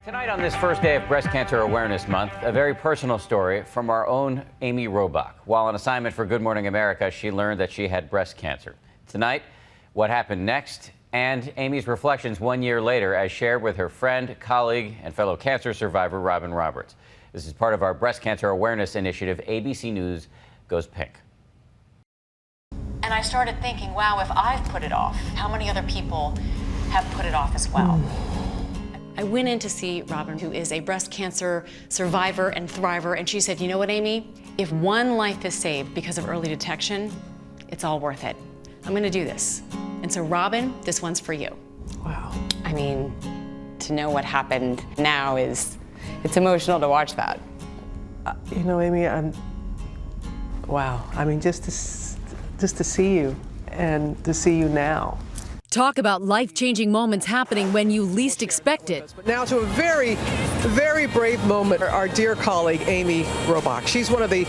Tonight on this first day of Breast Cancer Awareness Month, a very personal story from our own Amy Robach. While on assignment for Good Morning America, she learned that she had breast cancer. Tonight, what happened next, and Amy's reflections 1 year later as shared with her friend, colleague, and fellow cancer survivor, Robin Roberts. This is part of our breast cancer awareness initiative, ABC News Goes Pink. And I started thinking, wow, if I've put it off, how many other people have put it off as well? I went in to see Robin, who is a breast cancer survivor and thriver, and she said, you know what, Amy? If one life is saved because of early detection, it's all worth it. I'm gonna do this. And so, Robin, this one's for you. Wow. I mean, to know what happened now it's emotional to watch that. You know, Amy, wow. I mean, just to see you and to see you now. Talk about life-changing moments happening when you least expect it. But now to a very, very brave moment. Our dear colleague, Amy Robach. She's one of the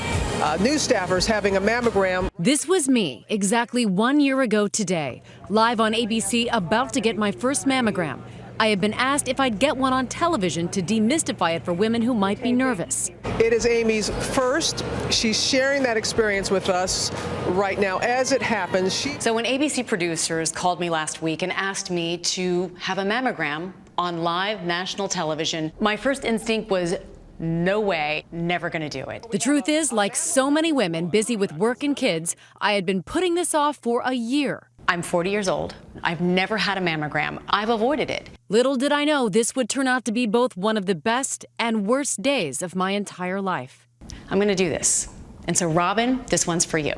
news staffers having a mammogram. This was me exactly 1 year ago today, live on ABC, about to get my first mammogram. I had been asked if I'd get one on television to demystify it for women who might be nervous. It is Amy's first. She's sharing that experience with us right now as it happens. So when ABC producers called me last week and asked me to have a mammogram on live national television, my first instinct was, no way, never gonna do it. The truth is, like so many women busy with work and kids, I had been putting this off for a year. I'm 40 years old. I've never had a mammogram. I've avoided it. Little did I know this would turn out to be both one of the best and worst days of my entire life. I'm going to do this. And so, Robin, this one's for you.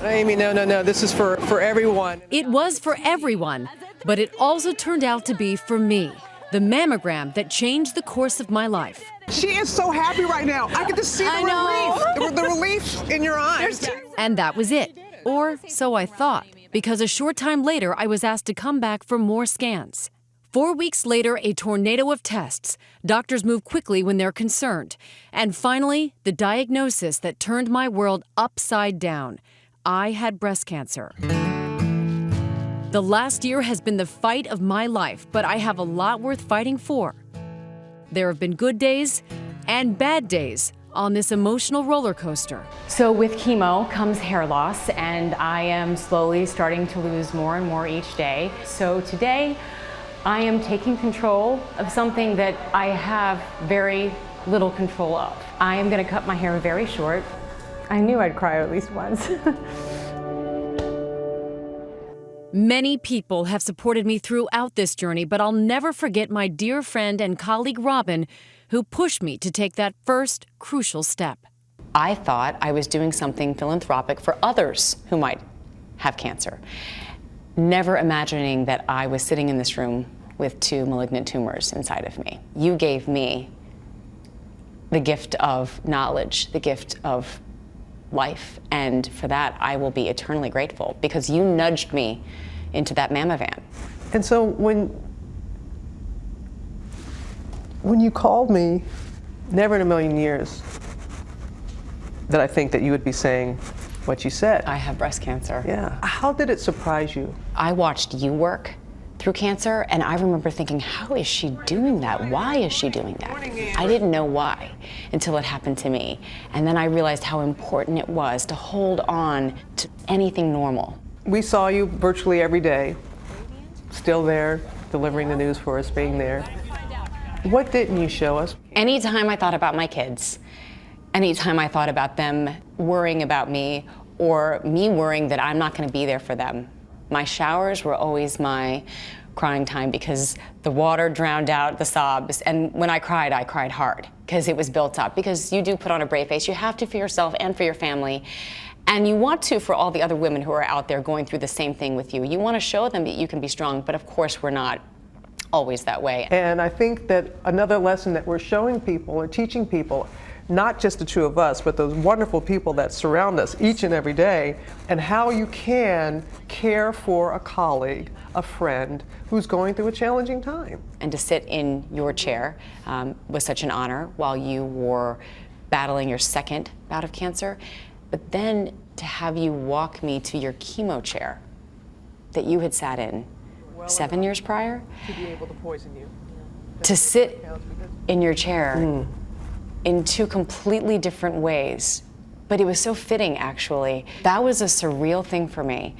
Amy, no. This is for everyone. It was for everyone, but it also turned out to be for me. The mammogram that changed the course of my life. She is so happy right now. I get to see the relief in your eyes. And that was it. Or so I thought, because a short time later, I was asked to come back for more scans. 4 weeks later, a tornado of tests. Doctors move quickly when they're concerned. And finally, the diagnosis that turned my world upside down. I had breast cancer. The last year has been the fight of my life, but I have a lot worth fighting for. There have been good days and bad days on this emotional roller coaster. So with chemo comes hair loss, and I am slowly starting to lose more and more each day. So today, I am taking control of something that I have very little control of. I am gonna cut my hair very short. I knew I'd cry at least once. Many people have supported me throughout this journey, but I'll never forget my dear friend and colleague Robin, who pushed me to take that first crucial step. I thought I was doing something philanthropic for others who might have cancer, never imagining that I was sitting in this room with 2 malignant tumors inside of me. You gave me the gift of knowledge, the gift of life, and for that I will be eternally grateful, because you nudged me into that mamma van. And so when you called me, never in a million years did I think that you would be saying what you said. I have breast cancer. Yeah. How did it surprise you? I watched you work through cancer, and I remember thinking, how is she doing that? Why is she doing that? I didn't know why until it happened to me. And then I realized how important it was to hold on to anything normal. We saw you virtually every day, still there, delivering the news for us, being there. What didn't you show us? Anytime I thought about my kids, anytime I thought about them worrying about me, or me worrying that I'm not going to be there for them, my showers were always my crying time, because the water drowned out the sobs. And when I cried hard, because it was built up. Because you do put on a brave face. You have to for yourself and for your family. And you want to for all the other women who are out there going through the same thing with you. You want to show them that you can be strong, but of course we're not always that way. And I think that another lesson that we're showing people or teaching people, not just the two of us, but those wonderful people that surround us each and every day, and how you can care for a colleague, a friend who's going through a challenging time. And to sit in your chair was such an honor while you were battling your second bout of cancer, but then to have you walk me to your chemo chair that you had sat in 7 years prior, To be able to poison you. to sit in your chair in two completely different ways. But it was so fitting, actually. That was a surreal thing for me,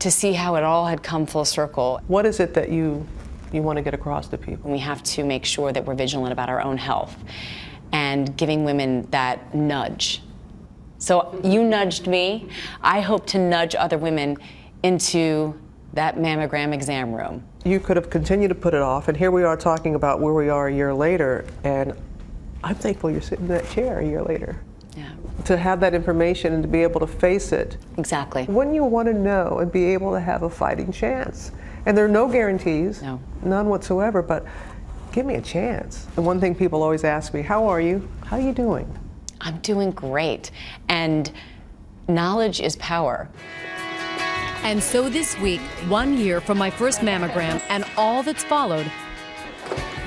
to see how it all had come full circle. What is it that you want to get across to people? We have to make sure that we're vigilant about our own health and giving women that nudge. So you nudged me. I hope to nudge other women into that mammogram exam room. You could have continued to put it off, and here we are talking about where we are a year later, and I'm thankful you're sitting in that chair a year later. Yeah, To have that information and to be able to face it. exactly. Wouldn't you want to know and be able to have a fighting chance? And there are no guarantees, No. none whatsoever, but give me a chance. The one thing people always ask me, how are you? How are you doing? I'm doing great. And knowledge is power. And so this week, 1 year from my first mammogram and all that's followed,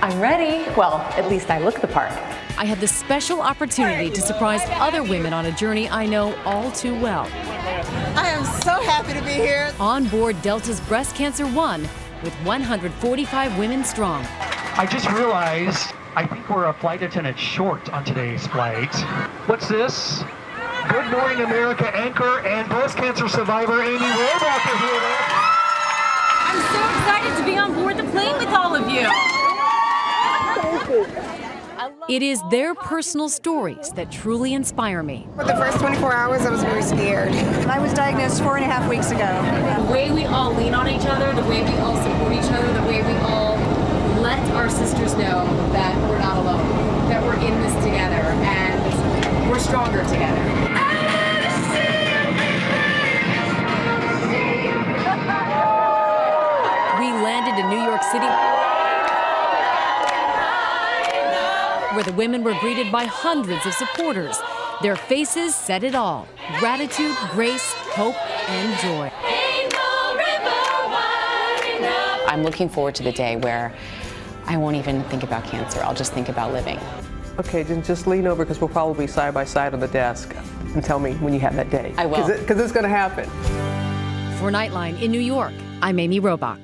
I'm ready. Well, at least I look the part. I had the special opportunity to surprise other women on a journey I know all too well. I am so happy to be here. On board Delta's Breast Cancer One with 145 women strong. I just realized I think we're a flight attendant short on today's flight. What's this? Good Morning America anchor and breast cancer survivor Amy Robach is here. I'm so excited to be on board the plane with all of you. It is their personal stories that truly inspire me. For the first 24 hours, I was very scared. I was diagnosed 4.5 weeks ago. The way we all lean on each other, the way we all support each other, the way we all let our sisters know that we're not alone, that we're in this together, and we're stronger together. We landed in New York City, where the women were greeted by hundreds of supporters. Their faces said it all: gratitude, grace, hope, and joy. I'm looking forward to the day where I won't even think about cancer. I'll just think about living. Okay, then just lean over because we'll probably be side by side on the desk and tell me when you have that day. I will. Because it's going to happen. For Nightline in New York, I'm Amy Robach.